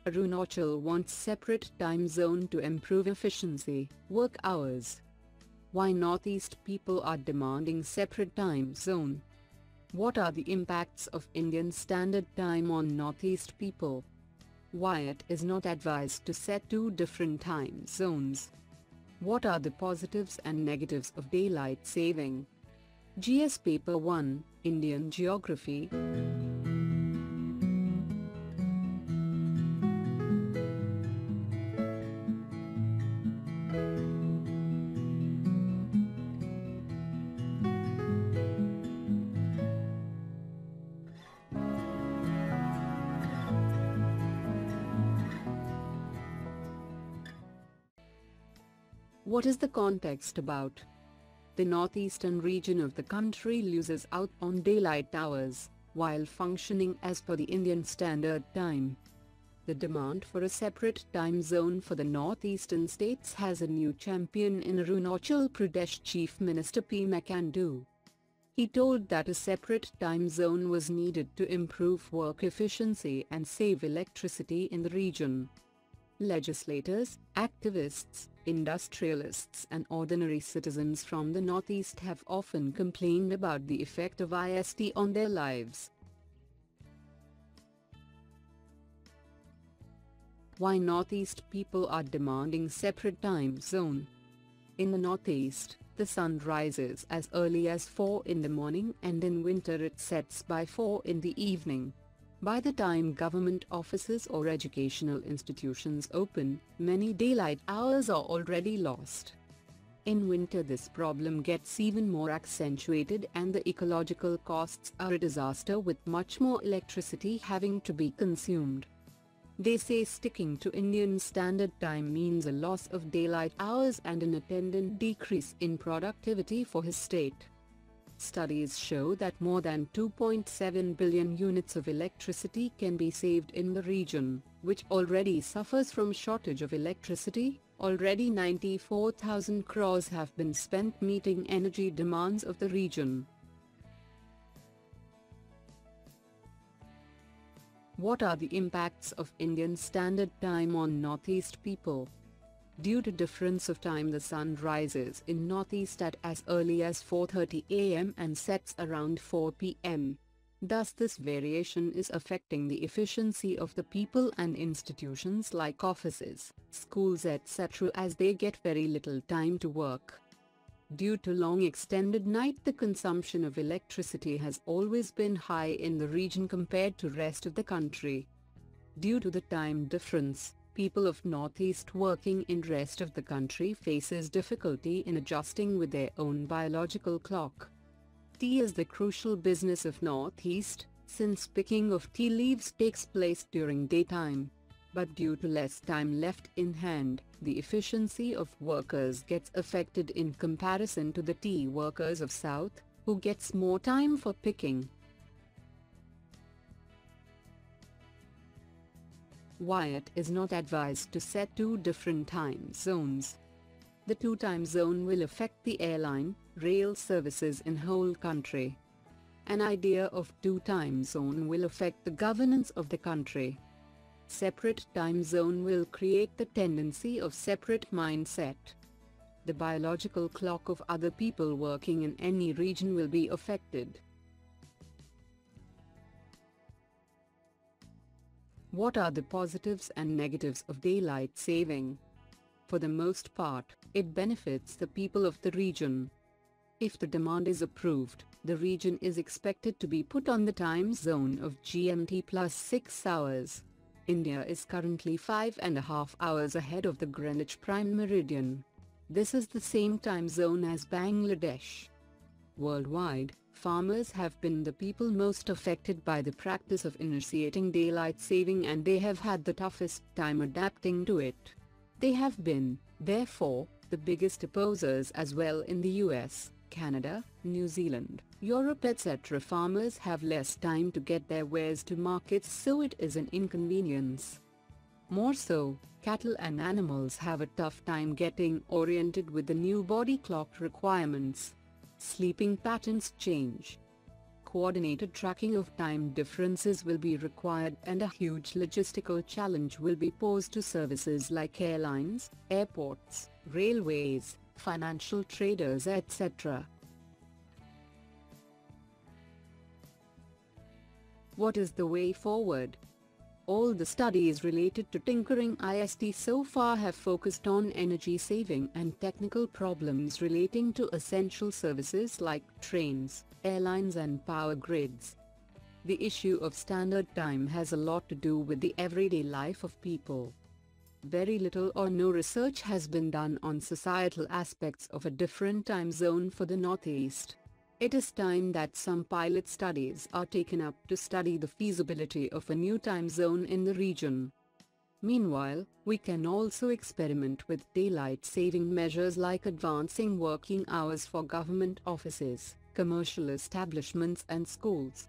Arunachal wants separate time zone to improve efficiency, work hours. Why Northeast people are demanding separate time zone? What are the impacts of Indian Standard Time on Northeast people? Why it is not advised to set two different time zones? What are the positives and negatives of daylight saving? GS Paper 1, Indian Geography. What is the context about? The northeastern region of the country loses out on daylight hours, while functioning as per the Indian Standard Time. The demand for a separate time zone for the northeastern states has a new champion in Arunachal Pradesh Chief Minister Pema Khandu. He told that a separate time zone was needed to improve work efficiency and save electricity in the region. Legislators, activists, industrialists and ordinary citizens from the Northeast have often complained about the effect of IST on their lives. Why Northeast people are demanding separate time zone? In the Northeast, the sun rises as early as 4 in the morning and in winter it sets by 4 in the evening. By the time government offices or educational institutions open, many daylight hours are already lost. In winter this problem gets even more accentuated and the ecological costs are a disaster with much more electricity having to be consumed. They say sticking to Indian Standard Time means a loss of daylight hours and an attendant decrease in productivity for his state. Studies show that more than 2.7 billion units of electricity can be saved in the region, which already suffers from shortage of electricity. Already 94,000 crores have been spent meeting energy demands of the region. What are the impacts of Indian Standard Time on Northeast people? Due to difference of time, the sun rises in Northeast at as early as 4:30 am and sets around 4 pm. Thus this variation is affecting the efficiency of the people and institutions like offices, schools etc. as they get very little time to work. Due to long extended night, the consumption of electricity has always been high in the region compared to rest of the country. Due to the time difference, people of Northeast working in rest of the country faces difficulty in adjusting with their own biological clock. Tea is the crucial business of Northeast, since picking of tea leaves takes place during daytime. But due to less time left in hand, the efficiency of workers gets affected in comparison to the tea workers of South, who gets more time for picking. Why it is not advised to set two different time zones? The two time zone will affect the airline, rail services in whole country. An idea of two time zone will affect the governance of the country. Separate time zone will create the tendency of separate mindset. The biological clock of other people working in any region will be affected. What are the positives and negatives of daylight saving? For the most part, it benefits the people of the region. If the demand is approved, the region is expected to be put on the time zone of GMT plus 6 hours. India is currently 5.5 hours ahead of the Greenwich Prime Meridian. This is the same time zone as Bangladesh. Worldwide, farmers have been the people most affected by the practice of initiating daylight saving and they have had the toughest time adapting to it. They have been, therefore, the biggest opposers as well in the US, Canada, New Zealand, Europe etc. Farmers have less time to get their wares to markets, so it is an inconvenience. More so, cattle and animals have a tough time getting oriented with the new body clock requirements. Sleeping patterns change. coordinated tracking of time differences will be required, and a huge logistical challenge will be posed to services like airlines, airports, railways, financial traders, etc. What is the way forward? All the studies related to tinkering IST so far have focused on energy saving and technical problems relating to essential services like trains, airlines and power grids. The issue of standard time has a lot to do with the everyday life of people. Very little or no research has been done on societal aspects of a different time zone for the Northeast. It is time that some pilot studies are taken up to study the feasibility of a new time zone in the region. Meanwhile, we can also experiment with daylight saving measures like advancing working hours for government offices, commercial establishments and schools.